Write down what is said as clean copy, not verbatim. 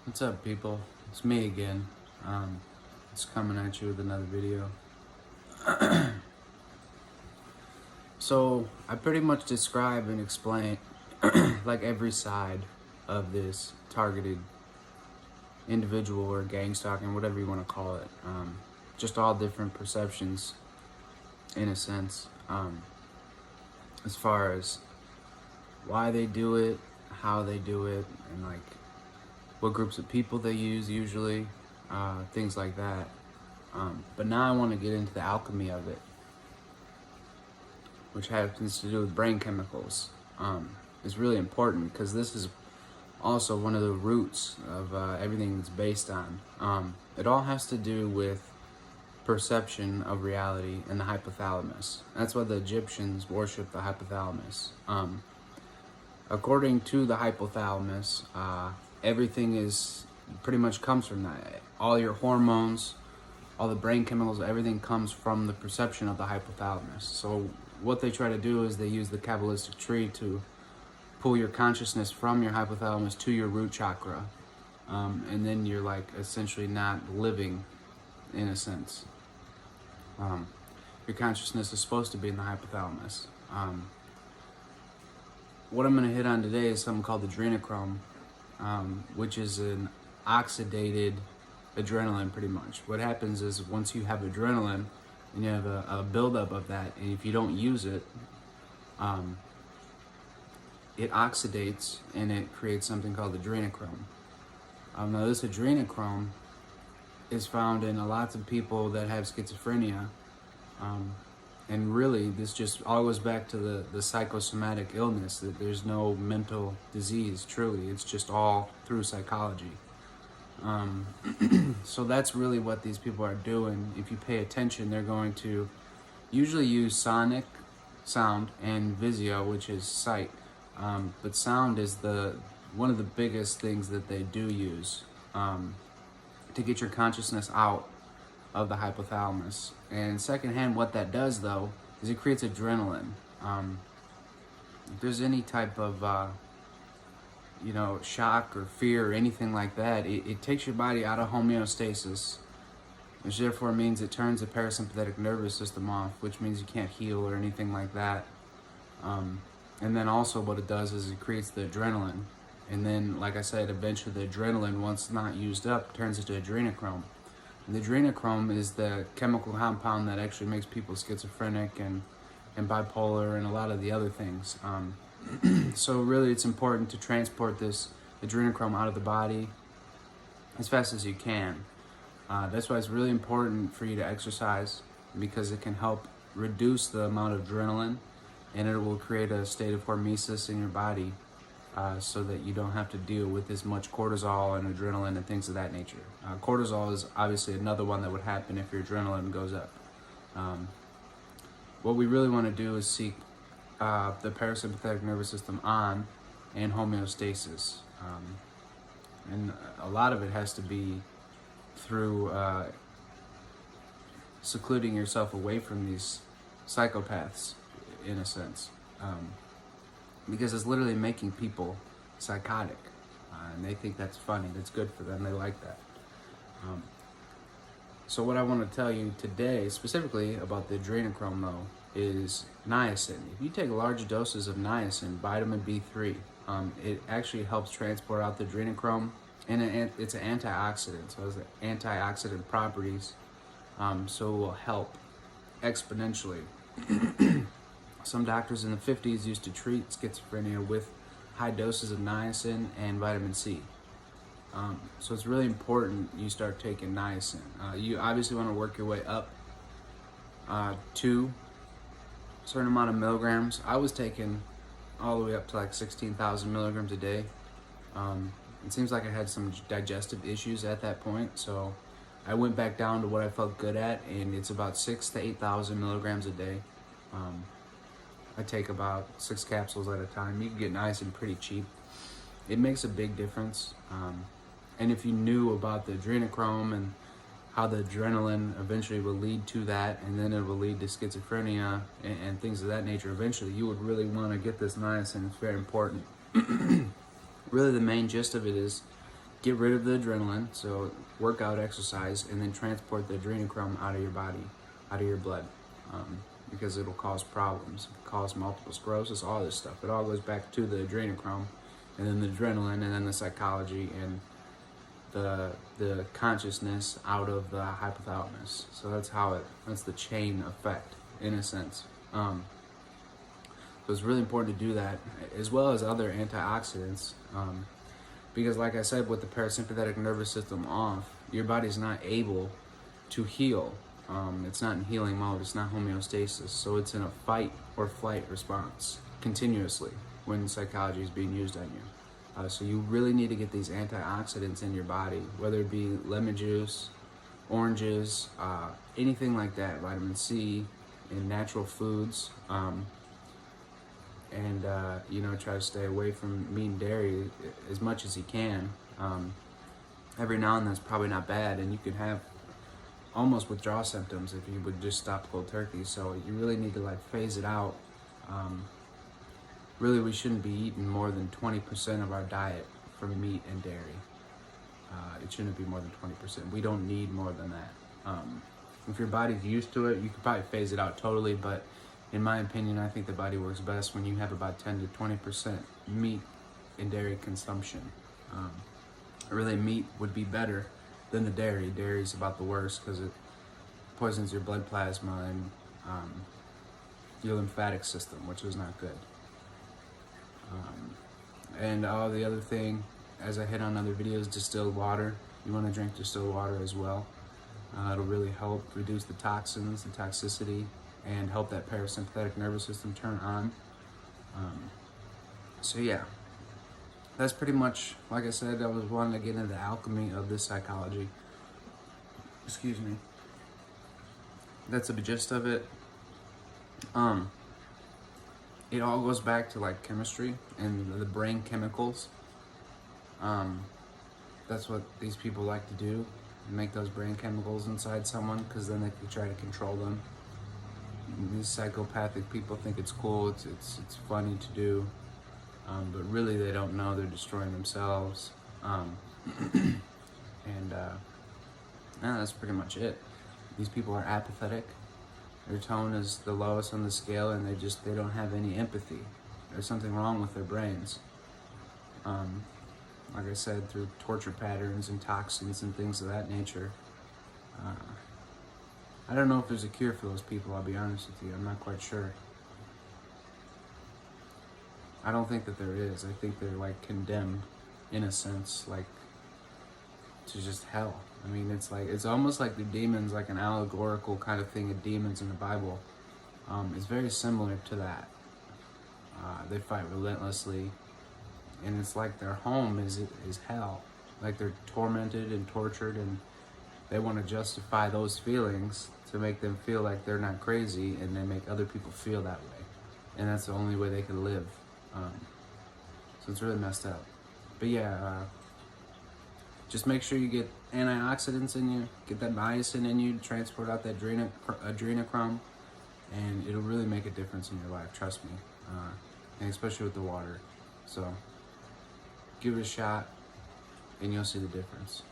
What's up, people? It's me again. Just coming at you with another video. So I pretty much describe and explain like every side of this targeted individual or gang stalking, whatever you want to call it. Just all different perceptions, in a sense, as far as why they do it, how they do it, and like what groups of people they use usually, things like that. But now I want to get into the alchemy of it, which happens to do with brain chemicals. It's really important because this is also one of the roots of everything it's based on. It all has to do with perception of reality and the hypothalamus. That's why the Egyptians worship the hypothalamus. According to the hypothalamus, everything is pretty much comes from that. All your hormones, all the brain chemicals, everything comes from the perception of the hypothalamus. So what they try to do is they use the Kabbalistic tree to pull your consciousness from your hypothalamus to your root chakra. And then you're like essentially not living, in a sense. Your consciousness is supposed to be in the hypothalamus. What I'm going to hit on today is something called adrenochrome, which is an oxidated adrenaline, pretty much. What happens is once you have adrenaline and you have a buildup of that, and if you don't use it, it oxidates and it creates something called adrenochrome. Now this adrenochrome is found in lots of people that have schizophrenia, and really this just all goes back to the psychosomatic illness, that there's no mental disease, truly. It's just all through psychology. So that's really what these people are doing. If you pay attention, they're going to usually use sonic, sound, and visio, which is sight. But sound is one of the biggest things that they do use to get your consciousness out of the hypothalamus. And secondhand, what that does though is it creates adrenaline. If there's any type of shock or fear or anything like that, it takes your body out of homeostasis, which therefore means it turns the parasympathetic nervous system off, which means you can't heal or anything like that. And then also what it does is it creates the adrenaline. And then, like I said, eventually the adrenaline, once not used up, turns into adrenochrome. And the adrenochrome is the chemical compound that actually makes people schizophrenic and bipolar and a lot of the other things. So really it's important to transport this adrenochrome out of the body as fast as you can. That's why it's really important for you to exercise, because it can help reduce the amount of adrenaline, and it will create a state of hormesis in your body, so that you don't have to deal with as much cortisol and adrenaline and things of that nature. Cortisol is obviously another one that would happen if your adrenaline goes up. What we really want to do is seek the parasympathetic nervous system on and homeostasis. And a lot of it has to be through secluding yourself away from these psychopaths, in a sense. Because it's literally making people psychotic. And they think that's funny, that's good for them, they like that. So what I want to tell you today, specifically about the adrenochrome though, is niacin. If you take large doses of niacin, vitamin B3, it actually helps transport out the adrenochrome, and it's an antioxidant, so it has antioxidant properties, so it will help exponentially. Some doctors in the 50s used to treat schizophrenia with high doses of niacin and vitamin C. So it's really important you start taking niacin. You obviously want to work your way up to a certain amount of milligrams. I was taking all the way up to like 16,000 milligrams a day. It seems like I had some digestive issues at that point, so I went back down to what I felt good at, and it's about 6,000 to 8,000 milligrams a day. I take about 6 capsules at a time. You can get niacin pretty cheap. It makes a big difference. And if you knew about the adrenochrome and how the adrenaline eventually will lead to that, and then it will lead to schizophrenia and things of that nature eventually, you would really want to get this niacin. It's very important. Really the main gist of it is get rid of the adrenaline, so workout, exercise, and then transport the adrenochrome out of your body, out of your blood, because it'll cause problems, cause multiple sclerosis, all this stuff. It all goes back to the adrenochrome, and then the adrenaline, and then the psychology, and the consciousness out of the hypothalamus. So that's the chain effect, in a sense. So it's really important to do that, as well as other antioxidants, because like I said, with the parasympathetic nervous system off, your body's not able to heal. It's not in healing mode, it's not homeostasis, so it's in a fight or flight response continuously when psychology is being used on you. So you really need to get these antioxidants in your body, whether it be lemon juice, oranges, anything like that, vitamin C, in natural foods, and try to stay away from meat and dairy as much as you can. Every now and then it's probably not bad, and you can have almost withdrawal symptoms if you would just stop cold turkey. So you really need to phase it out. Really, we shouldn't be eating more than 20% of our diet from meat and dairy. It shouldn't be more than 20%. We don't need more than that. If your body's used to it, you could probably phase it out totally, but in my opinion, I think the body works best when you have about 10 to 20% meat and dairy consumption. Really, meat would be better than the dairy. Dairy is about the worst because it poisons your blood plasma and your lymphatic system, which is not good. And the other thing, as I hit on other videos, distilled water. You want to drink distilled water as well. It'll really help reduce the toxins, the toxicity, and help that parasympathetic nervous system turn on. So yeah, that's pretty much, like I said, I was wanting to get into the alchemy of this psychology. Excuse me. That's the gist of it. It all goes back to chemistry and the brain chemicals. That's what these people like to do, make those brain chemicals inside someone, because then they can try to control them. These psychopathic people think it's cool, it's funny to do, but really they don't know they're destroying themselves. That's pretty much it. These people are apathetic. Their tone is the lowest on the scale, and they don't have any empathy. There's something wrong with their brains. Like I said, through torture patterns and toxins and things of that nature. I don't know if there's a cure for those people, I'll be honest with you. I'm not quite sure. I don't think that there is. I think they're condemned, in a sense, to just hell. I mean, it's almost like the demons, like an allegorical kind of thing of demons in the Bible. It's very similar to that. They fight relentlessly, and it's like their home is hell. Like they're tormented and tortured, and they want to justify those feelings to make them feel like they're not crazy, and they make other people feel that way. And that's the only way they can live. So it's really messed up. But yeah, just make sure you get antioxidants in you, get that niacin in you to transport out that adrenochrome, and it'll really make a difference in your life, trust me, and especially with the water. So give it a shot, and you'll see the difference.